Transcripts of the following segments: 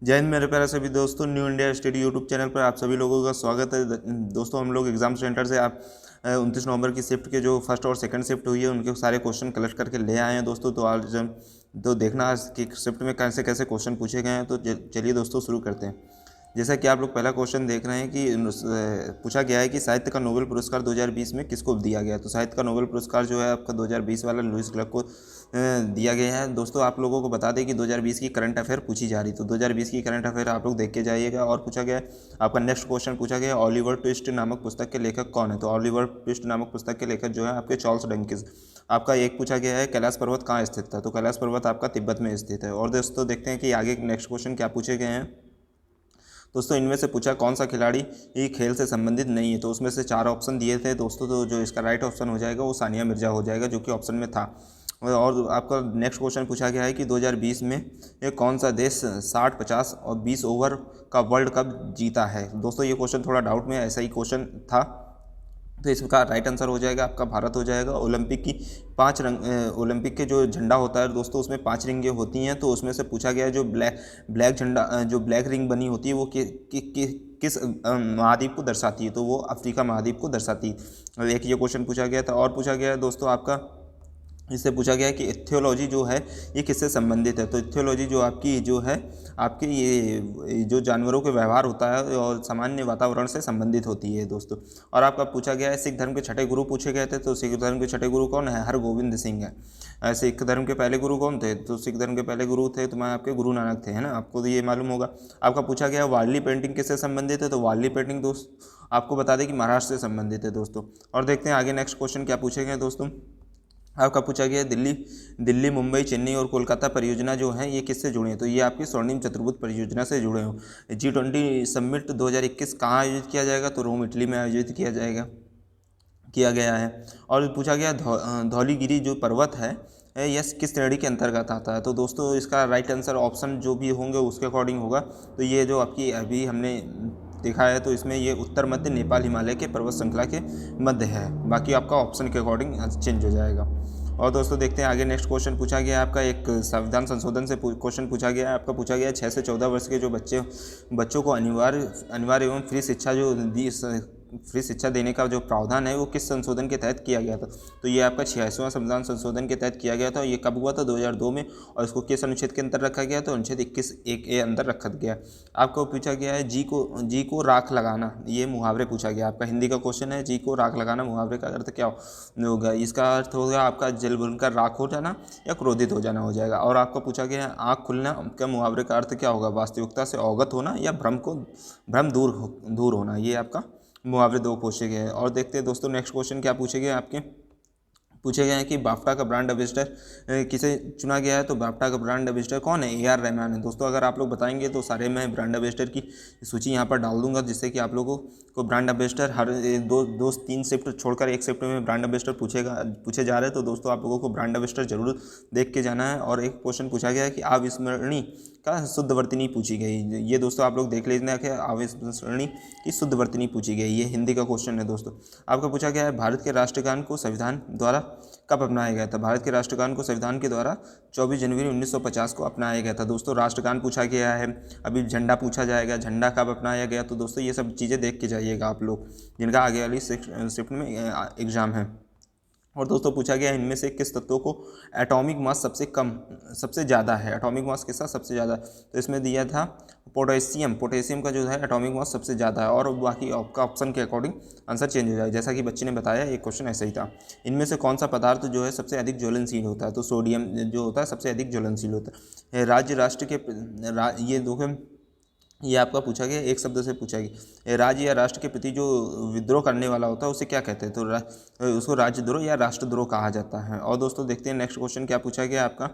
जय हिंद मेरे प्यारे सभी दोस्तों, new India study YouTube channel पर आप सभी लोगों का स्वागत है। दोस्तों हम लोग एग्जाम सेंटर से आप 29 नवंबर की शिफ्ट के जो फर्स्ट और सेकंड शिफ्ट हुई है उनके सारे क्वेश्चन कलेक्ट करके ले आए हैं दोस्तों। तो आज तो देखना आज की शिफ्ट में कैसे कैसे क्वेश्चन पूछे गए हैं। तो चलिए दोस्तों शुरू करते हैं। जैसा कि आप लोग पहला क्वेश्चन देख रहे हैं कि पूछा गया है कि साहित्य का नोबेल पुरस्कार 2020 में किसको दिया गया। तो साहित्य का नोबेल पुरस्कार जो है आपका 2020 वाला लुईस क्लर्क को दिया गया है। दोस्तों आप लोगों को बता दें कि 2020 की करंट अफेयर पूछी जा रही, तो 2020 की करंट अफेयर आप लोग देख के जाइएगा। और पूछा गया आपका नेक्स्ट क्वेश्चन पूछा गया ऑलिवर ट्विस्ट नामक पुस्तक के लेखक कौन है। तो ऑलिवर ट्विस्ट नामक पुस्तक के लेखक जो है आपके चार्ल्स डिकेंस। आपका एक पूछा गया है कैलाश पर्वत कहाँ स्थित था। तो कैलाश पर्वत आपका तिब्बत में स्थित है। और दोस्तों देखते हैं कि आगे नेक्स्ट क्वेश्चन क्या पूछे गए हैं। दोस्तों इनमें से पूछा कौन सा खिलाड़ी ये खेल से संबंधित नहीं है। तो उसमें से 4 ऑप्शन दिए थे दोस्तों। तो जो इसका राइट ऑप्शन हो जाएगा वो सानिया मिर्जा हो जाएगा, जो कि ऑप्शन में था। और आपका नेक्स्ट क्वेश्चन पूछा गया है कि 2020 में ये कौन सा देश 60, 50 और 20 ओवर का वर्ल्ड कप जीता है। दोस्तों ये क्वेश्चन थोड़ा डाउट में, ऐसा ही क्वेश्चन था। तो इसका राइट आंसर हो जाएगा आपका भारत हो जाएगा। ओलंपिक की 5 रंग, ओलंपिक के जो झंडा होता है दोस्तों उसमें 5 रिंगें होती हैं। तो उसमें से पूछा गया है जो ब्लैक झंडा, जो ब्लैक रिंग बनी होती है वो किस महाद्वीप को दर्शाती है। तो वो अफ्रीका महाद्वीप को दर्शाती है। एक ये क्वेश्चन पूछा गया था। और पूछा गया है दोस्तों आपका, इससे पूछा गया है कि इथियोलॉजी जो है ये किससे संबंधित है। तो इथियोलॉजी जो आपकी जो है आपके ये जो जानवरों के व्यवहार होता है और सामान्य वातावरण से संबंधित होती है दोस्तों। और आपका पूछा गया है सिख धर्म के छठे गुरु पूछे गए थे। तो सिख धर्म के छठे गुरु कौन है, हरगोविंद सिंह है। सिख धर्म के पहले गुरु कौन थे। तो सिख धर्म के पहले गुरु थे तुम्हारे आपके गुरु नानक थे, है ना, आपको तो ये मालूम होगा। आपका पूछा गया वारली पेंटिंग किससे संबंधित है। तो वारली पेंटिंग दोस्त आपको बता दें कि महाराष्ट्र से संबंधित है दोस्तों। और देखते हैं आगे नेक्स्ट क्वेश्चन क्या पूछे गए दोस्तों। आपका पूछा गया दिल्ली मुंबई चेन्नई और कोलकाता परियोजना जो है ये किससे जुड़े हैं। तो ये आपकी स्वर्णिम चतुर्भुज परियोजना से जुड़े हो। G20 समिट 2021 कहाँ आयोजित किया जाएगा। तो रोम इटली में आयोजित किया गया है। और पूछा गया धौलीगिरी जो पर्वत है यस किस श्रेणी के अंतर्गत आता है। तो दोस्तों इसका राइट आंसर ऑप्शन जो भी होंगे उसके अकॉर्डिंग होगा। तो ये जो आपकी अभी हमने देखा है तो इसमें ये उत्तर मध्य नेपाल हिमालय के पर्वत श्रृंखला के मध्य है। बाकी आपका ऑप्शन के अकॉर्डिंग चेंज हो जाएगा। और दोस्तों देखते हैं आगे नेक्स्ट क्वेश्चन पूछा गया है आपका एक संविधान संशोधन से क्वेश्चन पूछा गया है। आपका पूछा गया है 6 से 14 वर्ष के जो बच्चों को अनिवार्य एवं फ्री शिक्षा देने का जो प्रावधान है वो किस संशोधन के तहत किया गया था। तो ये आपका 86वां संविधान संशोधन के तहत किया गया था। ये कब हुआ था 2002 में। और इसको किस अनुच्छेद के अंदर रखा गया। तो अनुच्छेद 21(1)(a) अंदर रखा गया। आपको पूछा गया है जी को राख लगाना, ये मुहावरे पूछा गया। आपका हिंदी का क्वेश्चन है जी को राख लगाना मुहावरे का अर्थ क्या होगा। इसका अर्थ होगा आपका जल भूनकर राख हो जाना या क्रोधित हो जाना हो जाएगा। और आपको पूछा गया है आँख खुलना का मुहावरे का अर्थ क्या होगा, वास्तविकता से अवगत होना या भ्रम दूर होना। ये आपका मुहावरे 2 पूछे गए हैं। और देखते हैं दोस्तों नेक्स्ट क्वेश्चन क्या पूछे गए आपके। पूछे गए हैं कि बाफ्टा का ब्रांड एम्बेसडर किसे चुना गया है। तो बाफ्टा का ब्रांड एम्बेसडर कौन है, AR रहमान है दोस्तों। अगर आप लोग बताएंगे तो सारे मैं ब्रांड एम्बेसडर की सूची यहाँ पर डाल दूंगा, जिससे कि आप लोगों को ब्रांड एम्बेसडर हर 2-3 शिफ्ट छोड़कर एक शिफ्ट में ब्रांड एम्बेसडर पूछे जा रहे हैं। तो दोस्तों आप लोगों को ब्रांड एम्बेसडर जरूर देख के जाना है। और एक क्वेश्चन पूछा गया है कि अविस्मरणीय का शुद्ध वर्तनी पूछी गई। ये दोस्तों आप लोग देख लेना कि अविस्मरणीय की शुद्ध वर्तनी पूछी गई। ये हिंदी का क्वेश्चन है दोस्तों। आपका पूछा गया है भारत के राष्ट्रगान को संविधान द्वारा कब अपनाया गया था। भारत के राष्ट्रगान को संविधान के द्वारा 24 जनवरी 1950 को अपनाया गया था दोस्तों। राष्ट्रगान पूछा गया है, अभी झंडा पूछा जाएगा, झंडा कब अपनाया गया। तो दोस्तों ये सब चीज़ें देख के जाइएगा आप लोग, जिनका आगे वाली शिफ्ट में एग्जाम है। और दोस्तों पूछा गया इनमें से किस तत्वों को एटॉमिक मास सबसे ज़्यादा है। एटॉमिक मास किसका सबसे ज़्यादा। तो इसमें दिया था पोटेशियम का जो है एटॉमिक मास सबसे ज़्यादा है। और बाकी आपका ऑप्शन के अकॉर्डिंग आंसर चेंज हो जाएगा, जैसा कि बच्चे ने बताया एक क्वेश्चन ऐसा ही था। इनमें से कौन सा पदार्थ जो है सबसे अधिक ज्वलनशील होता है। तो सोडियम जो होता है सबसे अधिक ज्वलनशील होता है। राज्य राष्ट्र के ये दो ये आपका पूछा गया, एक शब्द से पूछा गया राज्य या राष्ट्र के प्रति जो विद्रोह करने वाला होता है उसे क्या कहते हैं। तो उसको राज्यद्रोह या राष्ट्रद्रोह कहा जाता है। और दोस्तों देखते हैं नेक्स्ट क्वेश्चन क्या पूछा गया आपका।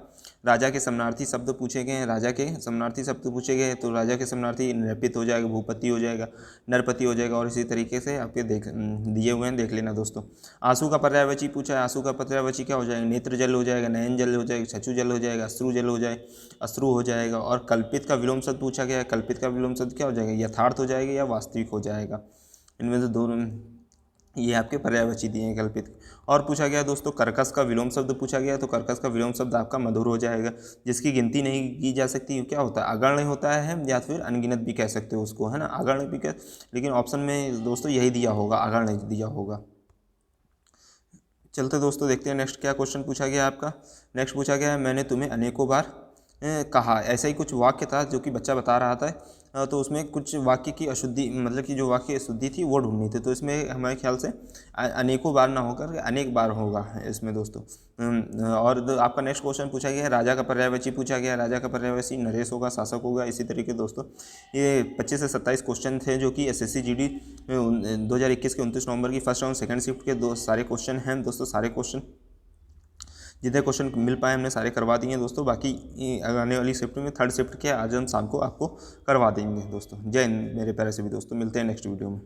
राजा के समानार्थी शब्द पूछे गए हैं। राजा के समानार्थी शब्द पूछे गए। तो राजा के समानार्थी नृपति हो जाएगा, भूपति हो जाएगा, नरपति हो जाएगा। और इसी तरीके से आपके दिए हुए हैं, देख लेना दोस्तों। आंसू का पर्यायवाची पूछा है। आंसू का पर्यायवाची क्या हो जाएगा, नेत्र जल हो जाएगा, नयन जल हो जाएगा, चक्षु जल हो जाएगा, अश्रु हो जाएगा। और कल्पित का विलोम शब्द पूछा गया है। कल्पित का विलोम शब्द क्या हो जाएगा, यथार्थ हो जाएगा या वास्तविक हो जाएगा। इनमें से दोनों ये आपके पर्यायवाची दिए हैं कल्पित। और पूछा गया दोस्तों कर्कश का विलोम शब्द पूछा गया, तो कर्कश का विलोम शब्द आपका मधुर हो जाएगा, जिसकी गिनती नहीं की जा सकती। क्या होता है, अगण्य होता है या फिर अनगिनत भी कह सकते हो उसको, है ना, अगण्य भी कह, लेकिन ऑप्शन में दोस्तों यही दिया होगा, अगण्य दिया होगा। चलते दोस्तों देखते हैं नेक्स्ट क्या क्वेश्चन पूछा गया आपका। नेक्स्ट पूछा गया है मैंने तुम्हें अनेकों बार कहा, ऐसा ही कुछ वाक्य था जो कि बच्चा बता रहा था। तो उसमें कुछ वाक्य की अशुद्धि, मतलब कि जो वाक्य अशुद्धि थी वो ढूंढनी थी। तो इसमें हमारे ख्याल से अनेकों बार ना होकर अनेक बार होगा इसमें दोस्तों। और आपका नेक्स्ट क्वेश्चन पूछा गया है राजा का पर्यायवाची पूछा गया है। राजा का पर्यायवाची नरेश होगा, शासक होगा। इसी तरीके दोस्तों ये 25 से 27 क्वेश्चन थे जो कि SSC GD 2021 के 29 नवंबर की फर्स्ट और सेकंड शिफ्ट के दो सारे क्वेश्चन हैं दोस्तों। सारे क्वेश्चन जितने क्वेश्चन मिल पाए हमने सारे करवा दिए दोस्तों। बाकी आने वाली शिफ्ट में थर्ड शिफ्ट के आज हम शाम को आपको करवा देंगे दोस्तों। जय हिंद मेरे प्यारे सभी दोस्तों, मिलते हैं नेक्स्ट वीडियो में।